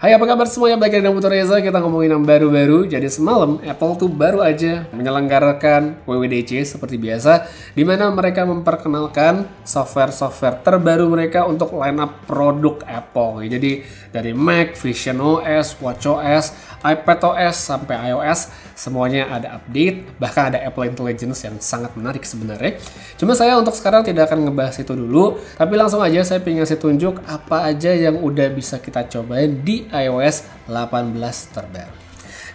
Hai, apa kabar semuanya? Balik lagi dengan Putu Reza. Kita ngomongin yang baru-baru. Jadi semalam Apple tuh baru aja menyelenggarakan WWDC seperti biasa, di mana mereka memperkenalkan software-software terbaru mereka untuk lineup produk Apple. Jadi dari Mac, Vision OS, WatchOS, iPadOS sampai iOS, semuanya ada update. Bahkan ada Apple Intelligence yang sangat menarik sebenarnya. Cuma saya untuk sekarang tidak akan ngebahas itu dulu, tapi langsung aja saya pengen ngasih tunjuk apa aja yang udah bisa kita cobain di iOS 18 terbaru.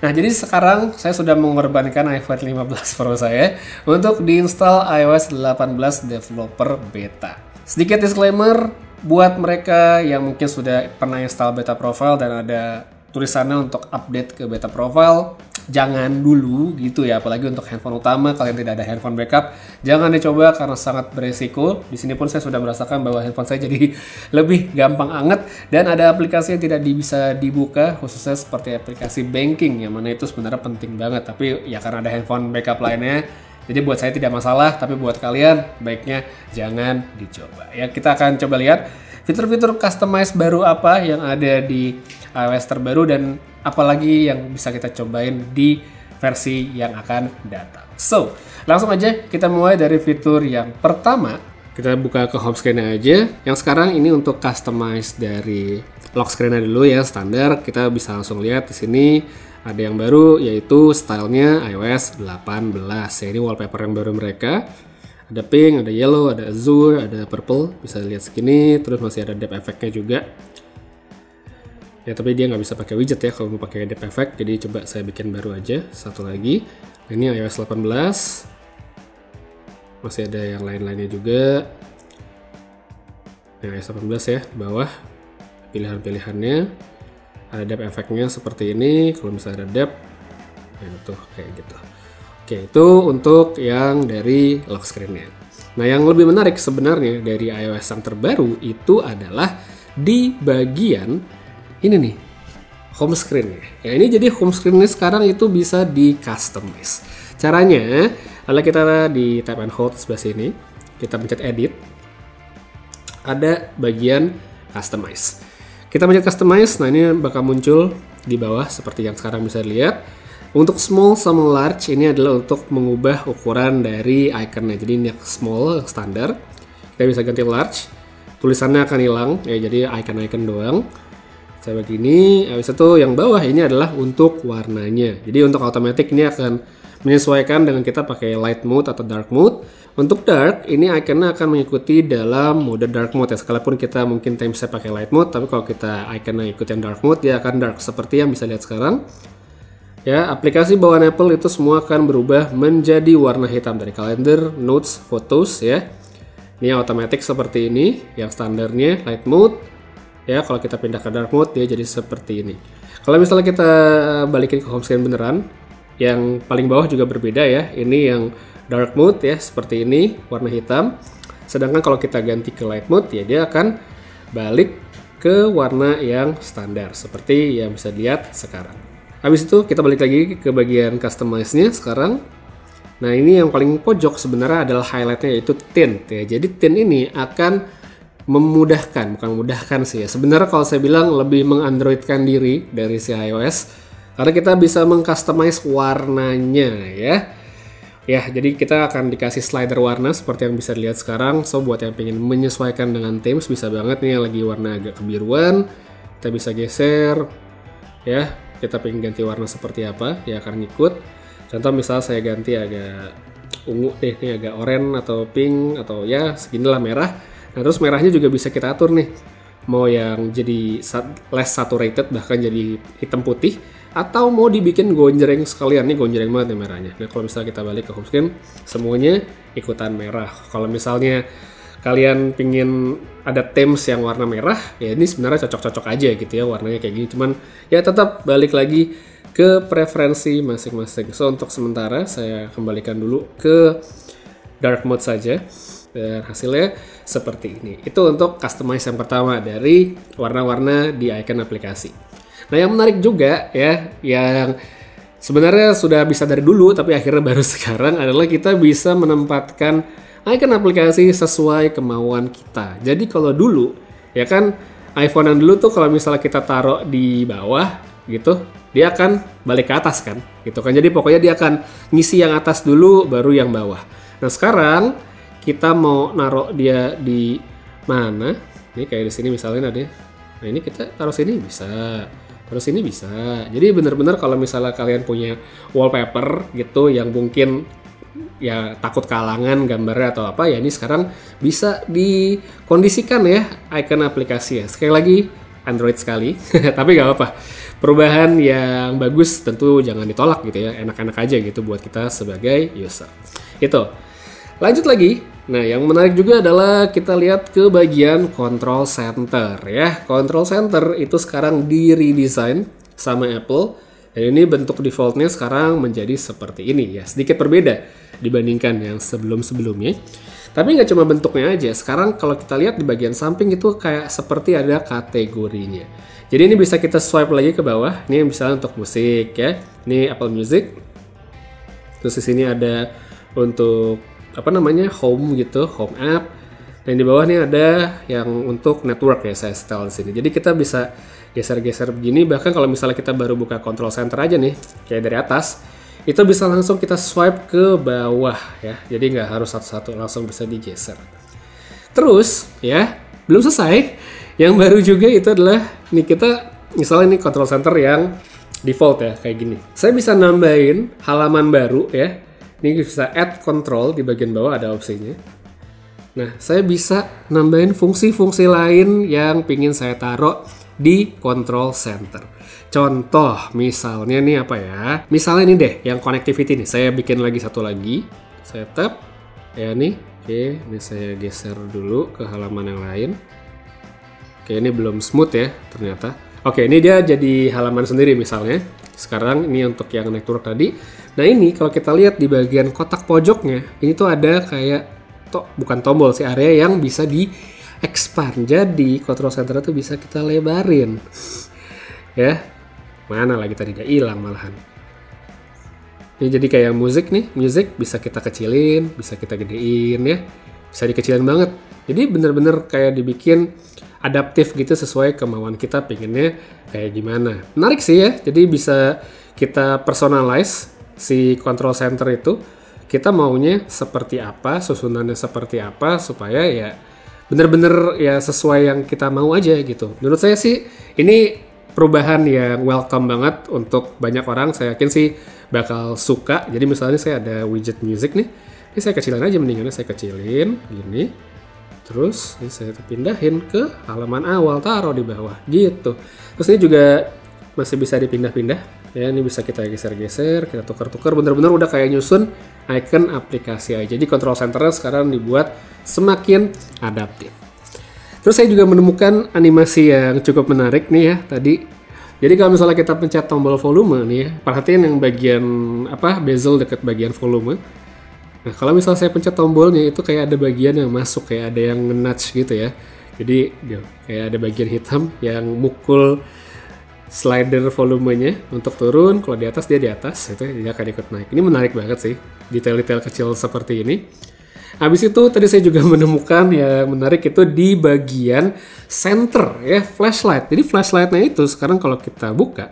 Nah, jadi sekarang saya sudah mengorbankan iPhone 15 Pro saya untuk diinstal iOS 18 Developer Beta. Sedikit disclaimer buat mereka yang mungkin sudah pernah install beta profile dan ada tulisannya untuk update ke beta profile, jangan dulu gitu ya, apalagi untuk handphone utama. Kalian tidak ada handphone backup, jangan dicoba karena sangat beresiko. Di sini pun saya sudah merasakan bahwa handphone saya jadi lebih gampang anget dan ada aplikasi yang tidak bisa dibuka, khususnya seperti aplikasi banking yang mana itu sebenarnya penting banget. Tapi ya karena ada handphone backup lainnya, jadi buat saya tidak masalah, tapi buat kalian baiknya jangan dicoba. Ya, kita akan coba lihat fitur-fitur customize baru apa yang ada di iOS terbaru dan apalagi yang bisa kita cobain di versi yang akan datang. So, langsung aja kita mulai dari fitur yang pertama. Kita buka ke home screen aja. Yang sekarang ini untuk customize dari lock screen dulu ya, standar. Kita bisa langsung lihat di sini ada yang baru yaitu stylenya iOS 18. Ya, ini wallpaper yang baru mereka. Ada pink, ada yellow, ada azure, ada purple. Bisa lihat segini. Terus masih ada depth effect-nya juga. Ya, tapi dia nggak bisa pakai widget ya kalau mau pakai depth effect. Jadi coba saya bikin baru aja. Satu lagi. Ini iOS 18. Masih ada yang lain-lainnya juga. Nah, iOS 18 ya di bawah. Pilihan-pilihannya. Ada depth effect-nya seperti ini. Kalau misalnya ada depth, ya tuh kayak gitu. Oke, itu untuk yang dari lock screen-nya. Nah, yang lebih menarik sebenarnya dari iOS yang terbaru itu adalah di bagian ini nih, home screen-nya. Ya, ini jadi home screen-nya sekarang itu bisa di-customize. Caranya, kalau kita di tap and hold sebelah sini, kita pencet edit, ada bagian customize. Kita pencet customize, nah ini bakal muncul di bawah seperti yang sekarang bisa dilihat. Untuk small sama large ini adalah untuk mengubah ukuran dari iconnya. Jadi ini small standar, kita bisa ganti large, tulisannya akan hilang ya, jadi icon-icon doang. Saya begini, habis itu yang bawah ini adalah untuk warnanya. Jadi untuk automatic ini akan menyesuaikan dengan kita pakai light mode atau dark mode. Untuk dark ini iconnya akan mengikuti dalam mode dark mode ya. Sekalipun kita mungkin timesnya pakai light mode, tapi kalau kita iconnya ikut yang dark mode dia akan dark seperti yang bisa lihat sekarang. Ya, aplikasi bawaan Apple itu semua akan berubah menjadi warna hitam dari kalender, notes, photos ya. Ini automatic seperti ini, yang standarnya light mode. Ya, kalau kita pindah ke dark mode dia jadi seperti ini. Kalau misalnya kita balikin ke home screen beneran, yang paling bawah juga berbeda ya. Ini yang dark mode ya, seperti ini, warna hitam. Sedangkan kalau kita ganti ke light mode ya dia akan balik ke warna yang standar seperti yang bisa dilihat sekarang. Habis itu kita balik lagi ke bagian customize-nya sekarang. Nah, ini yang paling pojok sebenarnya adalah highlight-nya yaitu tint ya. Jadi tint ini akan memudahkan, bukan memudahkan sih ya. Sebenarnya kalau saya bilang lebih meng-androidkan diri dari si iOS karena kita bisa meng-customize warnanya ya. Ya, jadi kita akan dikasih slider warna seperti yang bisa dilihat sekarang. So, buat yang pengen menyesuaikan dengan themes bisa banget nih, yang lagi warna agak kebiruan, kita bisa geser ya. Kita pengen ganti warna seperti apa, dia akan ngikut. Contoh misal saya ganti agak ungu deh, nih agak oranye atau pink atau ya seginilah merah. Nah, terus merahnya juga bisa kita atur nih. Mau yang jadi less saturated bahkan jadi hitam putih, atau mau dibikin gonjreng sekalian. Nih gonjreng banget nih merahnya. Nah, kalau misalnya kita balik ke home screen, semuanya ikutan merah. Kalau misalnya kalian pingin ada themes yang warna merah, ya ini sebenarnya cocok-cocok aja gitu ya warnanya kayak gini. Cuman ya tetap balik lagi ke preferensi masing-masing. So, untuk sementara saya kembalikan dulu ke dark mode saja. Dan hasilnya seperti ini. Itu untuk customize yang pertama dari warna-warna di icon aplikasi. Nah, yang menarik juga ya, yang sebenarnya sudah bisa dari dulu tapi akhirnya baru sekarang adalah kita bisa menempatkan icon aplikasi sesuai kemauan kita. Jadi kalau dulu ya kan iPhone yang dulu tuh kalau misalnya kita taruh di bawah gitu, dia akan balik ke atas kan, gitu kan. Jadi pokoknya dia akan ngisi yang atas dulu, baru yang bawah. Nah sekarang kita mau naruh dia di mana? Ini kayak di sini misalnya ada. Nah ini kita taruh sini bisa, terus ini bisa. Jadi bener-bener kalau misalnya kalian punya wallpaper gitu yang mungkin ya takut kalangan gambarnya atau apa, ya ini sekarang bisa dikondisikan ya icon aplikasi ya. Sekali lagi Android sekali, tapi nggak apa-apa. Perubahan yang bagus tentu jangan ditolak gitu ya, enak-enak aja gitu buat kita sebagai user. Itu. Lanjut lagi. Nah, yang menarik juga adalah kita lihat ke bagian control center ya. Control center itu sekarang di redesign sama Apple. Dan ini bentuk defaultnya sekarang menjadi seperti ini ya. Sedikit berbeda dibandingkan yang sebelum-sebelumnya. Tapi nggak cuma bentuknya aja. Sekarang kalau kita lihat di bagian samping itu kayak seperti ada kategorinya. Jadi ini bisa kita swipe lagi ke bawah. Ini misalnya untuk musik ya. Ini Apple Music. Terus di sini ada untuk apa namanya home gitu, home app. Dan di bawah nih ada yang untuk network ya, saya setel di sini. Jadi kita bisa geser-geser begini. Bahkan kalau misalnya kita baru buka control center aja nih, kayak dari atas, itu bisa langsung kita swipe ke bawah ya. Jadi nggak harus satu-satu, langsung bisa digeser. Terus ya, belum selesai. Yang baru juga itu adalah nih kita misalnya ini control center yang default ya kayak gini. Saya bisa nambahin halaman baru ya. Ini bisa add control, di bagian bawah ada opsinya. Nah, saya bisa nambahin fungsi-fungsi lain yang pingin saya taruh di control center. Contoh, misalnya nih apa ya? Misalnya ini deh, yang connectivity nih. Saya bikin lagi satu lagi. Saya tap. Ya nih. Oke, ini saya geser dulu ke halaman yang lain. Oke, ini belum smooth ya ternyata. Oke, ini dia jadi halaman sendiri misalnya. Sekarang ini untuk yang network tadi. Nah ini kalau kita lihat di bagian kotak pojoknya, ini tuh ada kayak bukan tombol sih, area yang bisa di expand. Jadi control center itu bisa kita lebarin. Ya, mana lagi tadi dia hilang malahan. Ini jadi kayak musik nih, musik bisa kita kecilin, bisa kita gedein ya, bisa dikecilin banget. Jadi bener-bener kayak dibikin adaptif gitu sesuai kemauan kita pengennya kayak gimana. Menarik sih ya, jadi bisa kita personalize si control center itu. Kita maunya seperti apa, susunannya seperti apa, supaya ya bener-bener ya sesuai yang kita mau aja gitu. Menurut saya sih ini perubahan yang welcome banget untuk banyak orang. Saya yakin sih bakal suka. Jadi misalnya saya ada widget music nih, ini saya kecilin aja, mendingannya saya kecilin gini. Terus ini saya pindahin ke halaman awal, taruh di bawah gitu. Terus ini juga masih bisa dipindah-pindah ya, ini bisa kita geser-geser, kita tukar-tukar, bener-bener udah kayak nyusun icon aplikasi aja. Jadi control centernya sekarang dibuat semakin adaptif. Terus saya juga menemukan animasi yang cukup menarik nih ya tadi. Jadi kalau misalnya kita pencet tombol volume nih ya, perhatiin yang bagian bezel dekat bagian volume. Nah, kalau misalnya saya pencet tombolnya itu kayak ada bagian yang masuk, kayak ada yang nge-nudge gitu ya. Jadi kayak ada bagian hitam yang mukul slider volumenya untuk turun. Kalau di atas dia di atas, itu dia akan ikut naik. Ini menarik banget sih, detail-detail kecil seperti ini. Habis itu tadi saya juga menemukan yang menarik itu di bagian center ya, flashlight. Jadi flashlightnya itu sekarang kalau kita buka,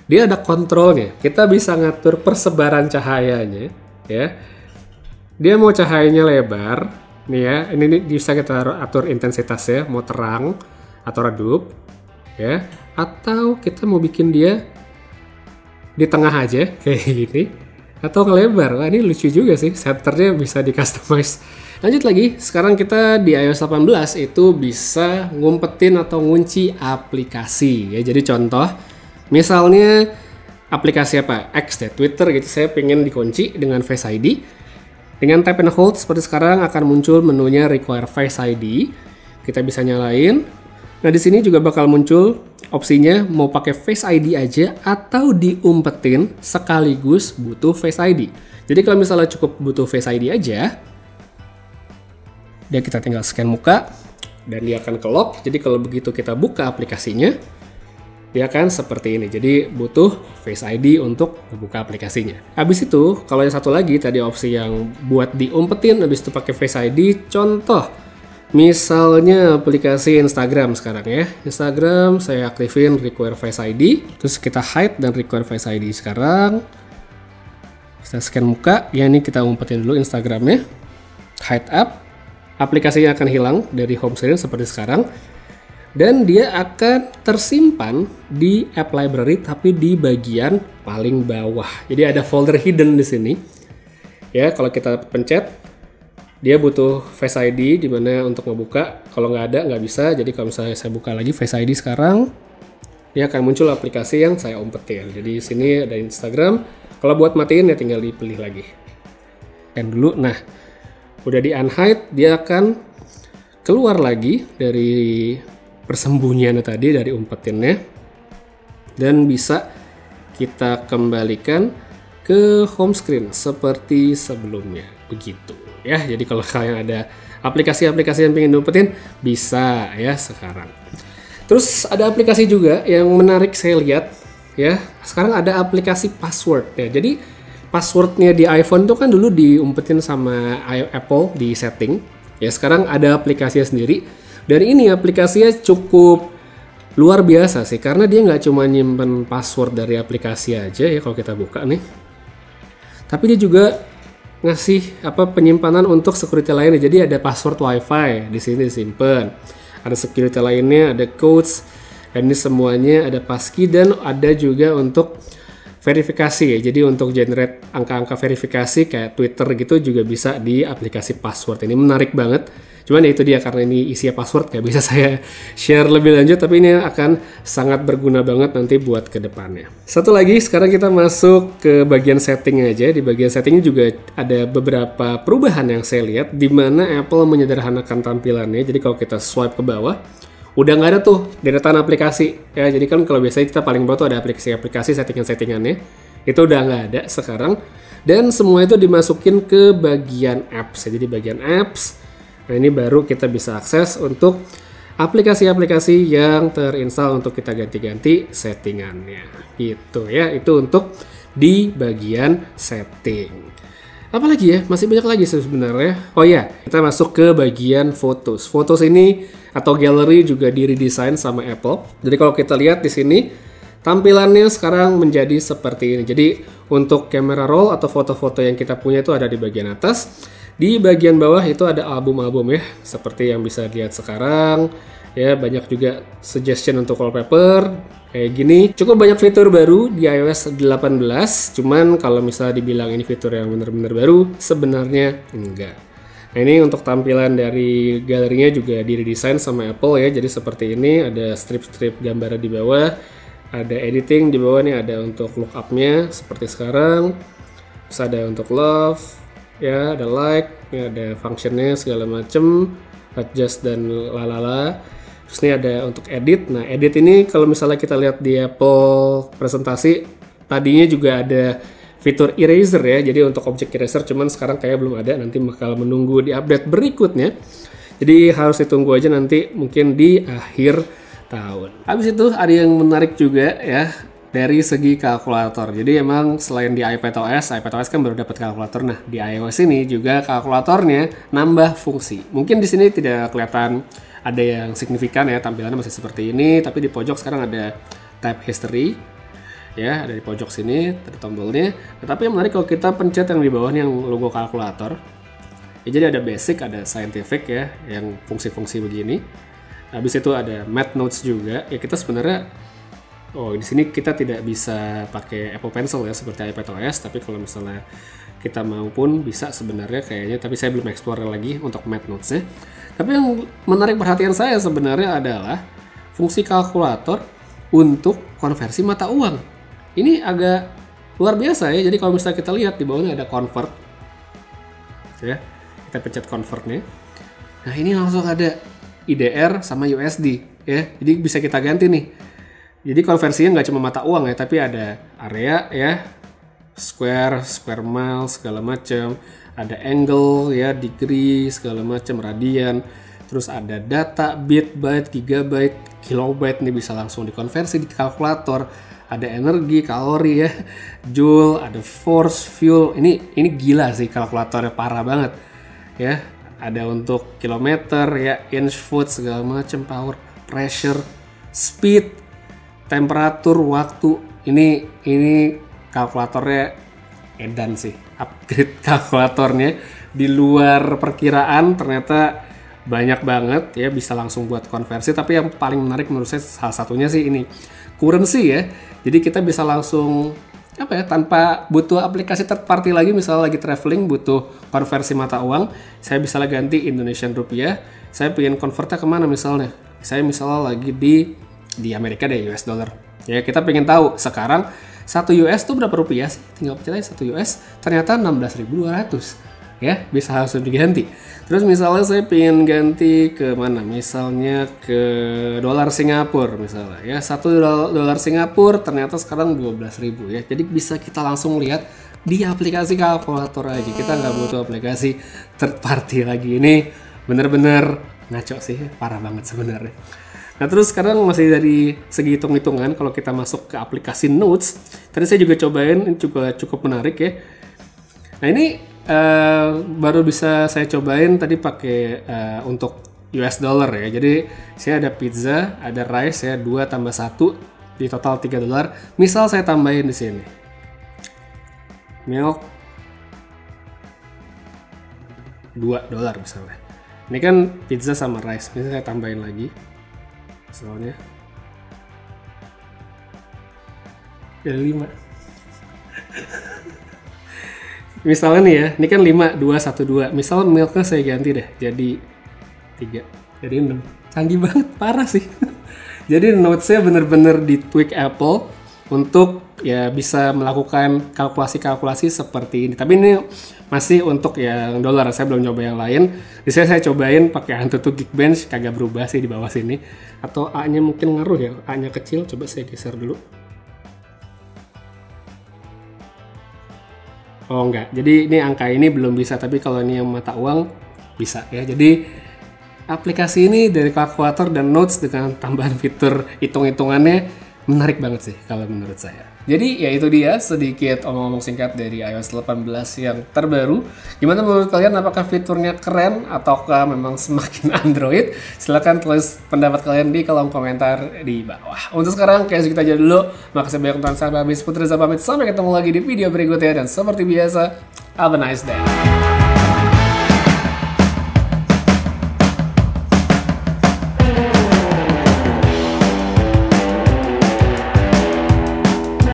dia ada kontrolnya. Kita bisa ngatur persebaran cahayanya ya. Dia mau cahayanya lebar, nih ya, ini bisa kita atur intensitasnya, mau terang atau redup, ya, atau kita mau bikin dia di tengah aja kayak gini, atau ngelebar. Wah, ini lucu juga sih, centernya bisa di customize. Lanjut lagi, sekarang kita di iOS 18 itu bisa ngumpetin atau ngunci aplikasi, ya. Jadi contoh, misalnya aplikasi apa, X ya, Twitter gitu, saya pengen dikunci dengan Face ID. Dengan tap and hold seperti sekarang akan muncul menunya Require Face ID. Kita bisa nyalain. Nah, di sini juga bakal muncul opsinya mau pakai Face ID aja atau diumpetin sekaligus butuh Face ID. Jadi kalau misalnya cukup butuh Face ID aja, dia kita tinggal scan muka dan dia akan ke-lock. Jadi kalau begitu kita buka aplikasinya, dia akan seperti ini. Jadi butuh Face ID untuk membuka aplikasinya. Habis itu, kalau yang satu lagi tadi opsi yang buat diumpetin, habis itu pakai Face ID. Contoh, Misalnya aplikasi Instagram sekarang ya. Instagram saya aktifin require Face ID, terus kita hide dan require Face ID sekarang. Kita scan muka, ya ini kita umpetin dulu Instagramnya. Hide app, aplikasinya akan hilang dari home screen seperti sekarang. Dan dia akan tersimpan di app library tapi di bagian paling bawah. Jadi ada folder hidden di sini. Ya, kalau kita pencet dia butuh Face ID di mana untuk ngebuka. Kalau nggak bisa. Jadi kalau misalnya saya buka lagi Face ID sekarang, dia akan muncul aplikasi yang saya umpetin. Jadi di sini ada Instagram. Kalau buat matiin ya tinggal dipilih lagi. Kan dulu. Nah, udah di unhide, dia akan keluar lagi dari persembunyiannya tadi, dari umpetinnya, dan bisa kita kembalikan ke home screen seperti sebelumnya. Begitu. Ya, jadi kalau kalian ada aplikasi-aplikasi yang pengen diumpetin, bisa ya sekarang. Terus ada aplikasi juga yang menarik saya lihat ya. Sekarang ada aplikasi password ya. Jadi passwordnya di iPhone itu kan dulu diumpetin sama Apple di setting. Ya, sekarang ada aplikasinya sendiri. Dan ini aplikasinya cukup luar biasa sih, karena dia nggak cuma nyimpen password dari aplikasi aja ya kalau kita buka nih. Tapi dia juga ngasih penyimpanan untuk security lainnya. Jadi ada password WiFi di sini disimpan, ada security lainnya, ada codes, dan ini semuanya ada passkey, dan ada juga untuk verifikasi ya. Jadi untuk generate angka-angka verifikasi kayak Twitter gitu juga bisa di aplikasi password. Ini menarik banget. Cuman ya itu dia, karena ini isinya password gak bisa saya share lebih lanjut, tapi ini akan sangat berguna banget nanti buat kedepannya. Satu lagi, sekarang kita masuk ke bagian setting aja. Di bagian settingnya juga ada beberapa perubahan yang saya lihat, di mana Apple menyederhanakan tampilannya. Jadi kalau kita swipe ke bawah, udah nggak ada tuh deretan aplikasi ya. Jadi kan kalau biasanya kita paling bawah tuh ada aplikasi-aplikasi settingan-settingannya, itu udah nggak ada sekarang. Dan semua itu dimasukin ke bagian apps ya. Jadi bagian apps, nah ini baru kita bisa akses untuk aplikasi-aplikasi yang terinstall untuk kita ganti-ganti settingannya gitu ya. Itu untuk di bagian setting. Apalagi ya, masih banyak lagi sebenarnya. Oh ya, kita masuk ke bagian fotos. Fotos ini atau gallery juga di-redesign sama Apple. Jadi kalau kita lihat di sini, tampilannya sekarang menjadi seperti ini. Jadi untuk camera roll atau foto-foto yang kita punya itu ada di bagian atas. Di bagian bawah itu ada album-album ya, seperti yang bisa dilihat sekarang. Ya, banyak juga suggestion untuk wallpaper kayak gini. Cukup banyak fitur baru di iOS 18, cuman kalau misalnya dibilang ini fitur yang benar-benar baru, sebenarnya enggak. Nah, ini untuk tampilan dari galerinya juga diredesign sama Apple ya. Jadi seperti ini, ada strip-strip gambar di bawah, ada editing di bawah nih, ada untuk lookup-nya seperti sekarang. Terus ada untuk love, ya ada like, ya ada functionnya segala macem, adjust dan lalala. Terus ini ada untuk edit. Nah, edit ini kalau misalnya kita lihat di Apple presentasi, tadinya juga ada fitur eraser ya. Jadi untuk object eraser, cuman sekarang kayak belum ada. Nanti bakal menunggu di update berikutnya. Jadi harus ditunggu aja nanti mungkin di akhir tahun. Habis itu ada yang menarik juga ya, dari segi kalkulator. Jadi emang selain di iPadOS kan baru dapat kalkulator. Nah, di iOS ini juga kalkulatornya nambah fungsi. Mungkin di sini tidak kelihatan ada yang signifikan ya, tampilannya masih seperti ini, tapi di pojok sekarang ada tab history. Ya, ada di pojok sini, ada tombolnya. Tetapi yang menarik kalau kita pencet yang di bawah nih yang logo kalkulator. Ya, jadi ada basic, ada scientific ya, yang fungsi-fungsi begini. Habis itu ada Math Notes juga. Ya, kita sebenarnya di sini kita tidak bisa pakai Apple Pencil ya seperti iPadOS, tapi kalau misalnya kita mau pun bisa sebenarnya kayaknya, tapi saya belum explore lagi untuk Math Notes-nya. Tapi yang menarik perhatian saya sebenarnya adalah fungsi kalkulator untuk konversi mata uang. Ini agak luar biasa ya. Jadi kalau misalnya kita lihat di bawahnya ada convert. Ya, kita pencet convert-nya. Nah, ini langsung ada IDR sama USD ya. Jadi bisa kita ganti nih. Jadi konversinya nggak cuma mata uang ya, tapi ada area ya, square mile segala macam, ada angle ya, degree segala macam, radian, terus ada data, bit, byte, gigabyte, kilobyte nih bisa langsung dikonversi di kalkulator. Ada energi, kalori ya, joule, ada force, fuel. Ini gila sih kalkulatornya, parah banget ya. ada untuk kilometer ya, inch, foot, segala macam, power, pressure, speed, temperatur, waktu. Ini kalkulatornya edan sih, upgrade kalkulatornya di luar perkiraan, ternyata banyak banget ya, bisa langsung buat konversi. Tapi yang paling menarik menurut saya salah satunya sih ini currency ya, jadi kita bisa langsung apa ya, tanpa butuh aplikasi third party lagi. Misalnya lagi traveling butuh konversi mata uang, saya bisa ganti Indonesian rupiah, saya pengen convertnya kemana, misalnya saya lagi di Amerika deh, US dollar ya, kita pengen tahu sekarang 1 US tuh berapa rupiah sih, tinggal pencet aja 1 US, ternyata 16.200 ya, bisa langsung diganti. Terus misalnya saya pengen ganti ke mana, misalnya ke dolar Singapura misalnya ya, 1 dolar Singapura ternyata sekarang 12.000 ya. Jadi bisa kita langsung lihat di aplikasi kalkulator aja, kita nggak butuh aplikasi third party lagi. Ini bener-bener ngaco sih, parah banget sebenarnya. Nah terus sekarang masih dari segi hitung-hitungan, kalau kita masuk ke aplikasi Notes, tadi saya juga cobain, ini juga cukup menarik ya. Nah ini baru bisa saya cobain tadi pakai untuk US dollar ya. Jadi saya ada pizza, ada rice ya, 2 tambah 1 di total 3 dolar. Misal saya tambahin di sini milk 2 dolar misalnya. Ini kan pizza sama rice, misalnya saya tambahin lagi misalnya jadi 5. Misalnya nih ya, ini kan 5, 2, 1, 2. Misal milknya saya ganti deh jadi 3, jadi 6. Canggih banget, parah sih. Jadi notes-nya bener-bener di tweak Apple untuk ya bisa melakukan kalkulasi-kalkulasi seperti ini. Tapi ini masih untuk yang dolar, saya belum coba yang lain. Di sini saya cobain pakai AnTuTu Geekbench, kagak berubah sih di bawah sini. Atau A-nya mungkin ngaruh ya, A-nya kecil, coba saya geser dulu. Oh enggak, jadi ini angka ini belum bisa, tapi kalau ini yang mata uang bisa ya. Jadi aplikasi ini dari kalkulator dan notes dengan tambahan fitur hitung-hitungannya menarik banget sih kalau menurut saya. Jadi ya itu dia sedikit omong-omong singkat dari iOS 18 yang terbaru. Gimana menurut kalian, apakah fiturnya keren ataukah memang semakin Android? Silahkan tulis pendapat kalian di kolom komentar di bawah. Untuk sekarang kayak segitu aja dulu. Makasih banyak teman-teman, saya Habis Putri, saya pamit. Sampai ketemu lagi di video berikutnya, dan seperti biasa, have a nice day.